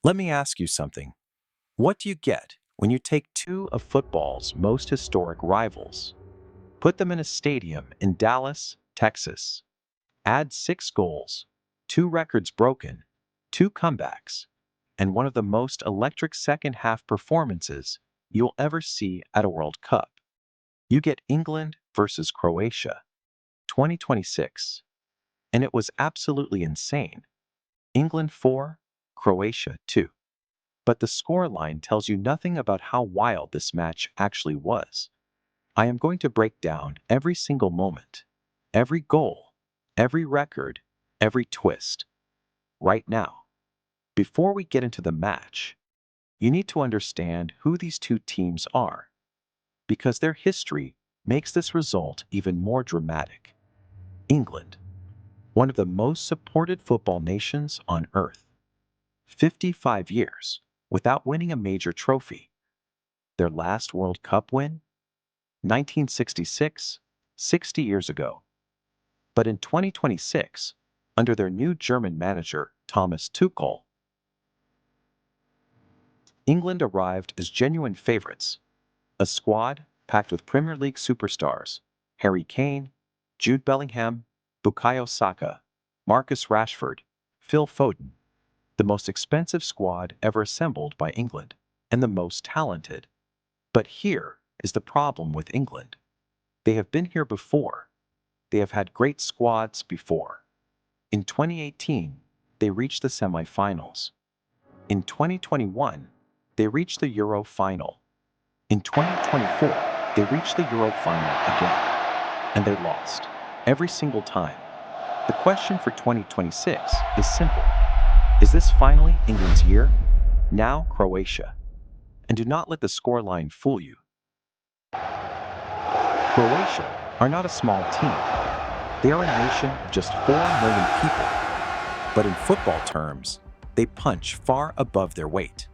Let me ask you something. What do you get when you take two of football's most historic rivals, put them in a stadium in Dallas, Texas, add 6 goals, 2 records broken, 2 comebacks, and one of the most electric second-half performances you'll ever see at a World Cup? You get England versus Croatia, 2026, and it was absolutely insane. England 4, Croatia 2. But the scoreline tells you nothing about how wild this match actually was. I am going to break down every single moment, every goal, every record, every twist, right now. Before we get into the match, you need to understand who these two teams are, because their history makes this result even more dramatic. England, one of the most supported football nations on earth, 55 years without winning a major trophy. Their last World Cup win? 1966, 60 years ago. But in 2026, under their new German manager, Thomas Tuchel, England arrived as genuine favorites, a squad packed with Premier League superstars, Harry Kane, Jude Bellingham, Bukayo Saka, Marcus Rashford, Phil Foden, the most expensive squad ever assembled by England, and the most talented. But here is the problem with England. They have been here before. They have had great squads before. In 2018, they reached the semi-finals. In 2021, they reached the Euro final. In 2024, they reached the Euro final again, and they lost every single time. The question for 2026 is simple. Is this finally England's year? Now Croatia. And do not let the scoreline fool you. Croatia are not a small team. They are a nation of just 4 million people. But in football terms, they punch far above their weight.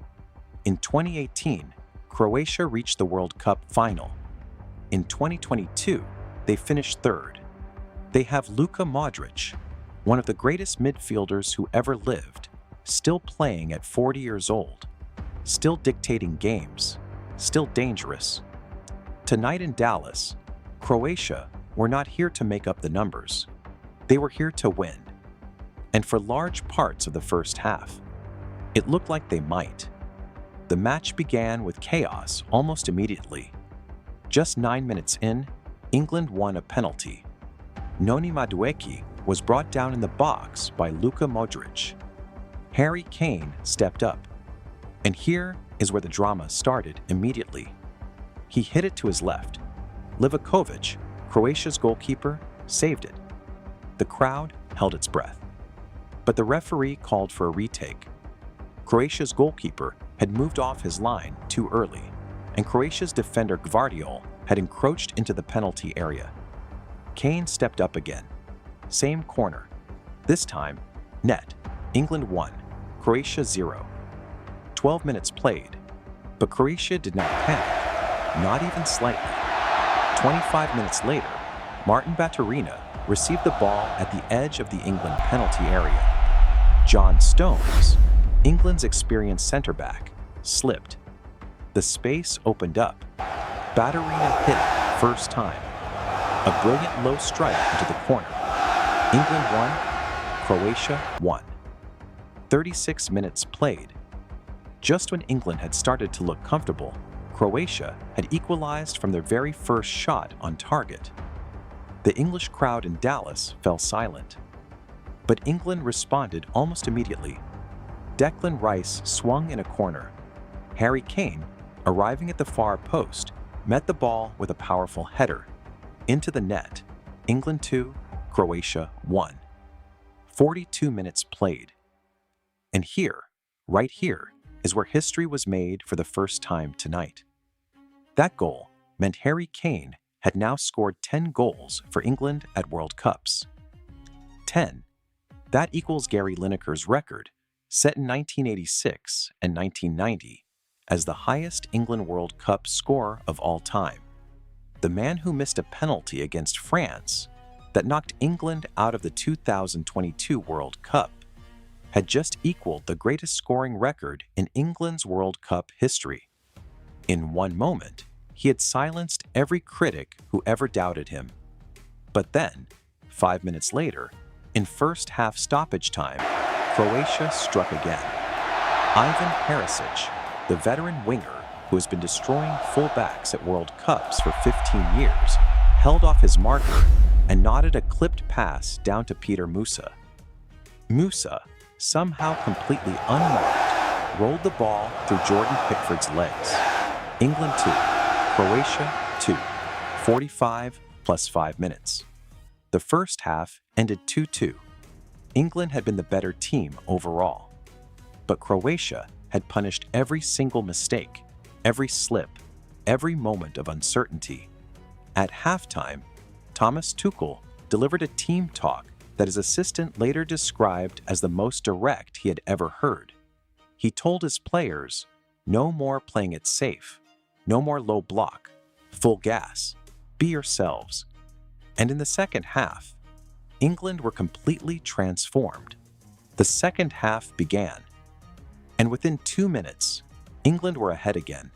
In 2018, Croatia reached the World Cup final. In 2022, they finished 3rd. They have Luka Modric, one of the greatest midfielders who ever lived, still playing at 40 years old, still dictating games, still dangerous. Tonight in Dallas, Croatia were not here to make up the numbers. They were here to win. And for large parts of the first half, it looked like they might. The match began with chaos almost immediately. Just 9 minutes in, England won a penalty. Noni Madueke was brought down in the box by Luka Modric. Harry Kane stepped up. And here is where the drama started immediately. He hit it to his left. Livakovic, Croatia's goalkeeper, saved it. The crowd held its breath. But the referee called for a retake. Croatia's goalkeeper had moved off his line too early, and Croatia's defender Gvardiol had encroached into the penalty area. Kane stepped up again. Same corner. This time, net. England 1, Croatia 0. 12 minutes played, but Croatia did not panic, not even slightly. 25 minutes later, Martin Baturina received the ball at the edge of the England penalty area. John Stones, England's experienced centre-back, slipped. The space opened up. Baturina hit it first time. A brilliant low strike into the corner. England 1, Croatia 1. 36 minutes played. Just when England had started to look comfortable, Croatia had equalized from their very first shot on target. The English crowd in Dallas fell silent. But England responded almost immediately. Declan Rice swung in a corner. Harry Kane, arriving at the far post, met the ball with a powerful header. Into the net. England 2, Croatia 1. 42 minutes played. And here, right here, is where history was made for the first time tonight. That goal meant Harry Kane had now scored 10 goals for England at World Cups. 10. That equals Gary Lineker's record, set in 1986 and 1990, as the highest England World Cup scorer of all time. The man who missed a penalty against France that knocked England out of the 2022 World Cup. had just equaled the greatest scoring record in England's World Cup history. In one moment, he had silenced every critic who ever doubted him. But then, 5 minutes later, in first half stoppage time, Croatia struck again. Ivan Perisic, the veteran winger who has been destroying fullbacks at World Cups for 15 years, held off his marker and nodded a clipped pass down to Peter Musa. Musa, somehow completely unmarked, rolled the ball through Jordan Pickford's legs. England 2, Croatia 2, 45 plus 5 minutes. The first half ended 2-2. England had been the better team overall. But Croatia had punished every single mistake, every slip, every moment of uncertainty. At halftime, Thomas Tuchel delivered a team talk that his assistant later described as the most direct he had ever heard. He told his players, no more playing it safe, no more low block, full gas, be yourselves. And in the second half, England were completely transformed. The second half began, and within 2 minutes, England were ahead again.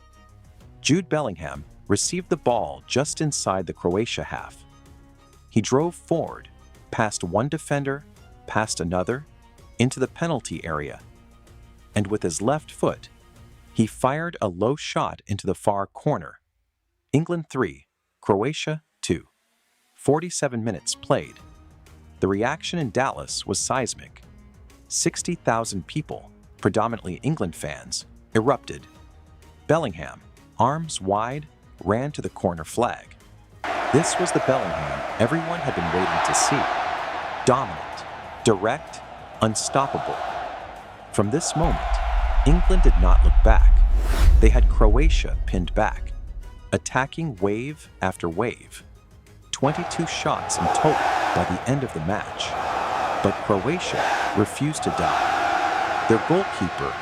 Jude Bellingham received the ball just inside the Croatia half. He drove forward, past one defender, past another, into the penalty area, and with his left foot, he fired a low shot into the far corner. England 3, Croatia 2. 47 minutes played. The reaction in Dallas was seismic. 60,000 people, predominantly England fans, erupted. Bellingham, arms wide, ran to the corner flag. This was the Bellingham everyone had been waiting to see. Dominant, direct, unstoppable. From this moment, England did not look back. They had Croatia pinned back, attacking wave after wave. 22 shots in total by the end of the match. But Croatia refused to die. Their goalkeeper,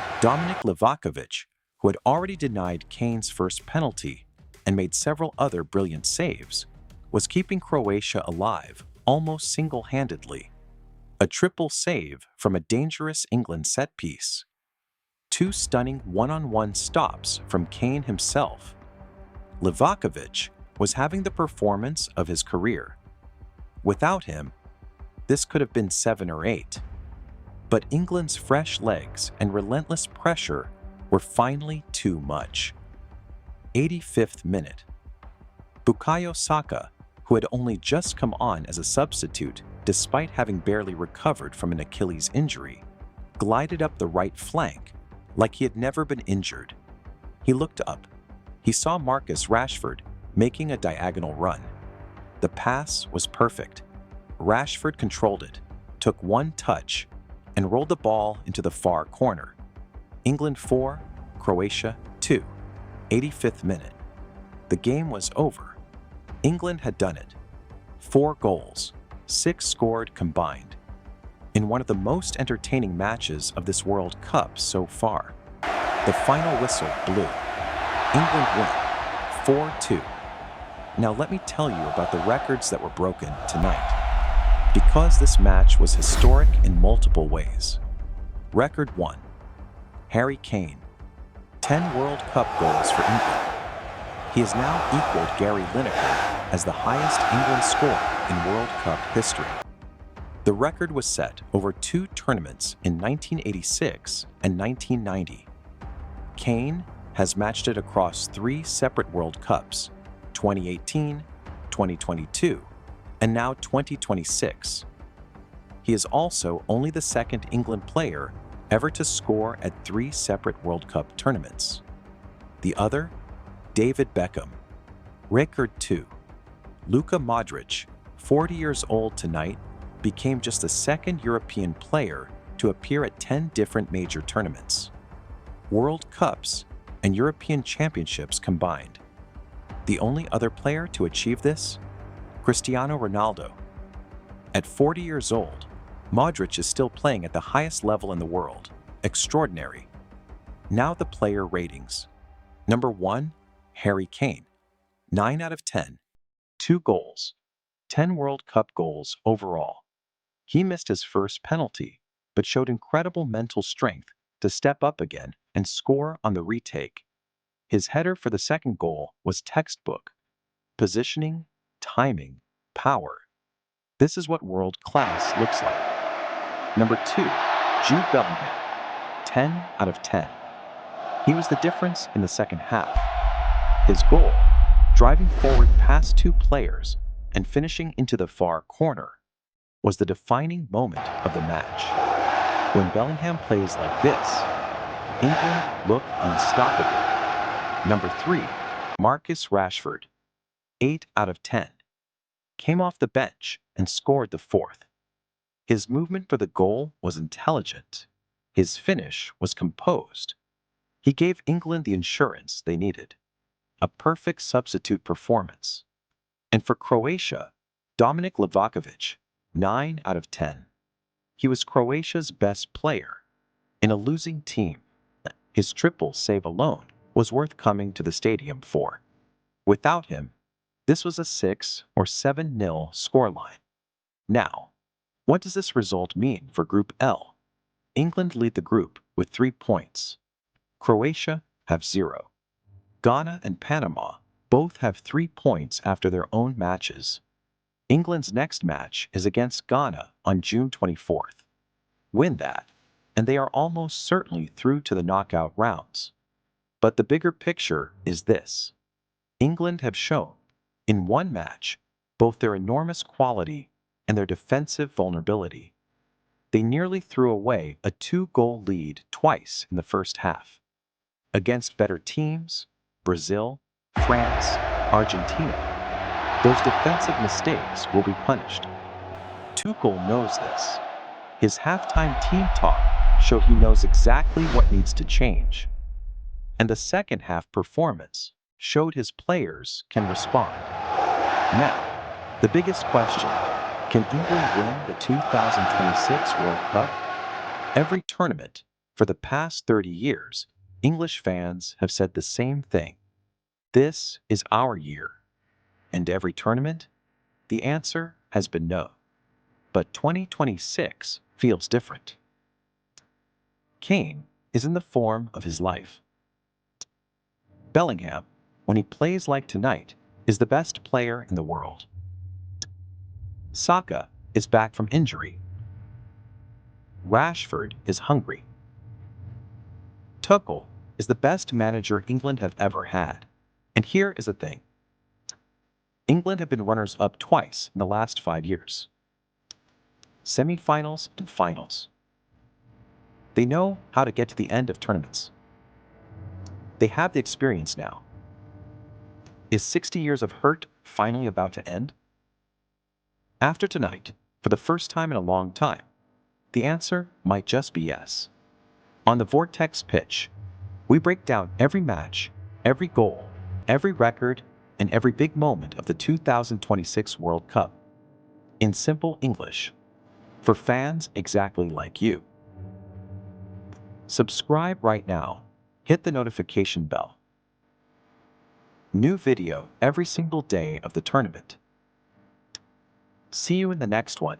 Livakovic, who had already denied Kane's first penalty and made several other brilliant saves, was keeping Croatia alive almost single-handedly. A triple save from a dangerous England set piece. 2 stunning one-on-one stops from Kane himself. Livakovic was having the performance of his career. Without him, this could have been 7 or 8. But England's fresh legs and relentless pressure were finally too much. 85th minute. Bukayo Saka, who had only just come on as a substitute despite having barely recovered from an Achilles injury, glided up the right flank like he had never been injured. He looked up. He saw Marcus Rashford making a diagonal run. The pass was perfect. Rashford controlled it, took one touch, and rolled the ball into the far corner. England 4, Croatia 2, 85th minute. The game was over. England had done it. 4 goals, 6 scored combined. In one of the most entertaining matches of this World Cup so far. The final whistle blew. England win, 4-2. Now let me tell you about the records that were broken tonight, because this match was historic in multiple ways. Record 1. Harry Kane, 10 World Cup goals for England. He has now equaled Gary Lineker as the highest England scorer in World Cup history. The record was set over 2 tournaments in 1986 and 1990. Kane has matched it across 3 separate World Cups, 2018, 2022, and now 2026. He is also only the second England player ever to score at 3 separate World Cup tournaments. The other, David Beckham. Record 2. Luka Modric, 40 years old tonight, became just the second European player to appear at 10 different major tournaments, World Cups, and European Championships combined. The only other player to achieve this? Cristiano Ronaldo. At 40 years old, Modric is still playing at the highest level in the world. Extraordinary. Now the player ratings. Number 1, Harry Kane. 9 out of 10. 2 goals. 10 World Cup goals overall. He missed his first penalty, but showed incredible mental strength to step up again and score on the retake. His header for the second goal was textbook. Positioning, timing, power. This is what world class looks like. Number 2, Jude Bellingham. 10 out of 10. He was the difference in the second half. His goal, driving forward past 2 players and finishing into the far corner, was the defining moment of the match. When Bellingham plays like this, England look unstoppable. Number 3, Marcus Rashford. 8 out of 10. Came off the bench and scored the 4th. His movement for the goal was intelligent. His finish was composed. He gave England the insurance they needed. A perfect substitute performance. And for Croatia, Livakovic, 9 out of 10. He was Croatia's best player. In a losing team, his triple save alone was worth coming to the stadium for. Without him, this was a 6 or 7-0 scoreline. Now, what does this result mean for Group L? England lead the group with 3 points. Croatia have 0. Ghana and Panama both have 3 points after their own matches. England's next match is against Ghana on June 24th. Win that, and they are almost certainly through to the knockout rounds. But the bigger picture is this. England have shown, in one match, both their enormous quality and their defensive vulnerability. They nearly threw away a 2-goal lead twice in the first half. Against better teams, Brazil, France, Argentina, those defensive mistakes will be punished. Tuchel knows this. His halftime team talk showed he knows exactly what needs to change. And the second half performance showed his players can respond. Now, the biggest question, can England win the 2026 World Cup? Every tournament, for the past 30 years, English fans have said the same thing. This is our year. And every tournament, the answer has been no. But 2026 feels different. Kane is in the form of his life. Bellingham, when he plays like tonight, is the best player in the world. Saka is back from injury. Rashford is hungry. Tuchel is the best manager England have ever had. And here is the thing. England have been runners-up twice in the last 5 years. Semi-finals and finals. They know how to get to the end of tournaments. They have the experience now. Is 60 years of hurt finally about to end? After tonight, for the first time in a long time, the answer might just be yes. On the Vortex pitch, we break down every match, every goal, every record, and every big moment of the 2026 World Cup. In simple English, for fans exactly like you. Subscribe right now. Hit the notification bell. New video every single day of the tournament. See you in the next one.